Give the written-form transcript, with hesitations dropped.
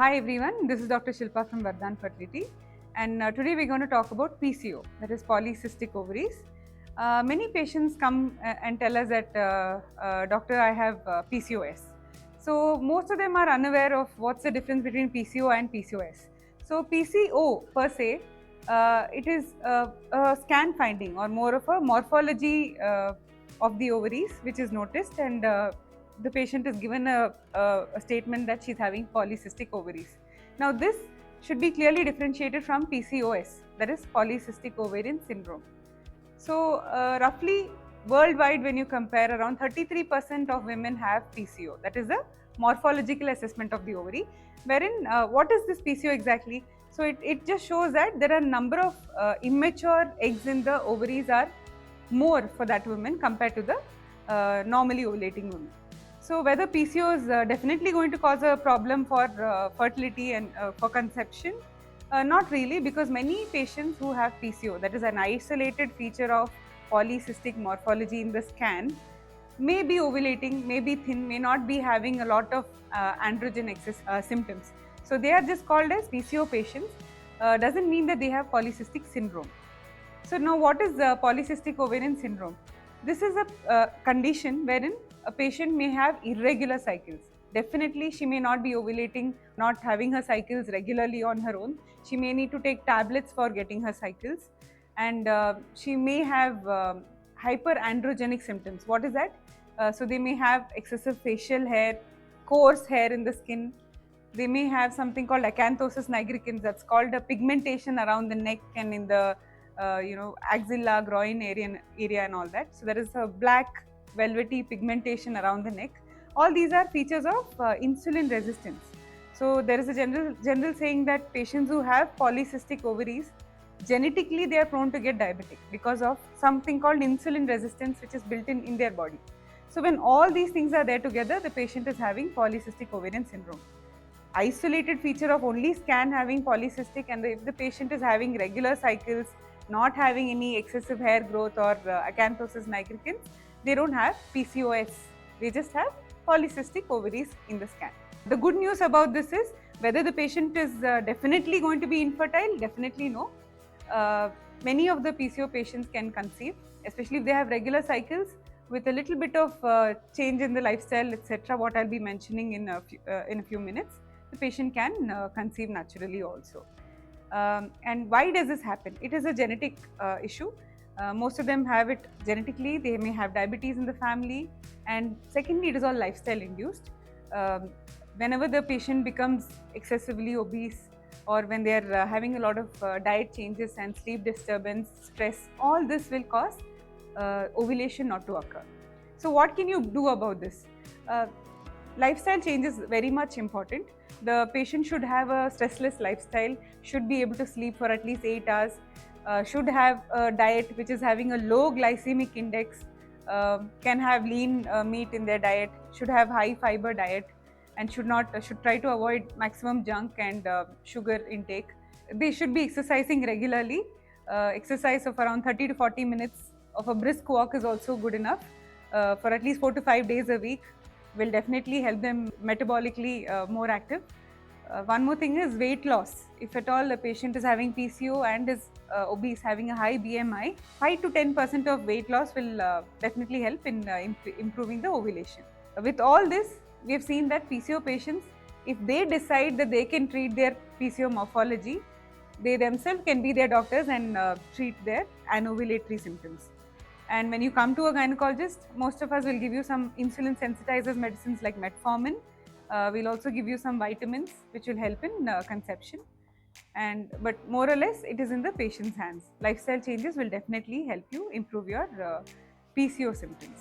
Hi everyone, this is Dr. Shilpa from Vardhan Fertility, and today we're going to talk about PCO, that is polycystic ovaries. Many patients come and tell us that, Doctor, I have PCOS. So most of them are unaware of what's the difference between PCO and PCOS. So PCO per se, it is a scan finding or more of a morphology of the ovaries which is noticed, and the patient is given a statement that she's having polycystic ovaries. Now this should be clearly differentiated from PCOS, that is polycystic ovarian syndrome. So roughly worldwide, when you compare, around 33% of women have PCO. That is a morphological assessment of the ovary, wherein what is this PCO exactly? So it just shows that there are a number of immature eggs in the ovaries are more for that woman compared to the normally ovulating woman. So whether PCO is definitely going to cause a problem for fertility and for conception, not really, because many patients who have PCO, that is an isolated feature of polycystic morphology in the scan, may be ovulating, may be thin, may not be having a lot of androgen excess symptoms. So they are just called as PCO patients. Doesn't mean that they have polycystic syndrome. So now what is polycystic ovarian syndrome? This is a condition wherein a patient may have irregular cycles. Definitely she may not be ovulating, not having her cycles regularly on her own. She may need to take tablets for getting her cycles, and she may have hyperandrogenic symptoms. What is that? So they may have excessive facial hair, coarse hair in the skin. They may have something called acanthosis nigricans, that's called a pigmentation around the neck and in the axilla, groin area and all that. So there is a black velvety pigmentation around the neck. All these are features of insulin resistance. So there is a general saying that patients who have polycystic ovaries, genetically they are prone to get diabetic because of something called insulin resistance, which is built in their body. So when all these things are there together, the patient is having polycystic ovarian syndrome. Isolated feature of only scan having polycystic, and if the patient is having regular cycles, not having any excessive hair growth or acanthosis nigricans, they don't have PCOS. They just have polycystic ovaries in the scan. The good news about this is, whether the patient is definitely going to be infertile, definitely no. Many of the PCO patients can conceive, especially if they have regular cycles with a little bit of change in the lifestyle, etc. What I'll be mentioning in a few minutes, the patient can conceive naturally also. And why does this happen? It is a genetic issue. Most of them have it genetically. They may have diabetes in the family, and secondly, it is all lifestyle induced. Whenever the patient becomes excessively obese, or when they are having a lot of diet changes and sleep disturbance, stress, all this will cause ovulation not to occur. So what can you do about this? Lifestyle change is very much important. The patient should have a stressless lifestyle, should be able to sleep for at least 8 hours, should have a diet which is having a low glycemic index, can have lean meat in their diet, should have high fiber diet, and should try to avoid maximum junk and sugar intake. They should be exercising regularly. Exercise of around 30 to 40 minutes of a brisk walk is also good enough for at least 4 to 5 days a week. Will definitely help them metabolically more active. One more thing is weight loss. If at all a patient is having PCO and is obese, having a high BMI, 5 to 10% of weight loss will definitely help in improving the ovulation. With all this, we have seen that PCO patients, if they decide that they can treat their PCO morphology, they themselves can be their doctors and treat their anovulatory symptoms. And when you come to a gynecologist, most of us will give you some insulin sensitizers medicines like metformin. We'll also give you some vitamins which will help in conception. But more or less, it is in the patient's hands. Lifestyle changes will definitely help you improve your PCO symptoms.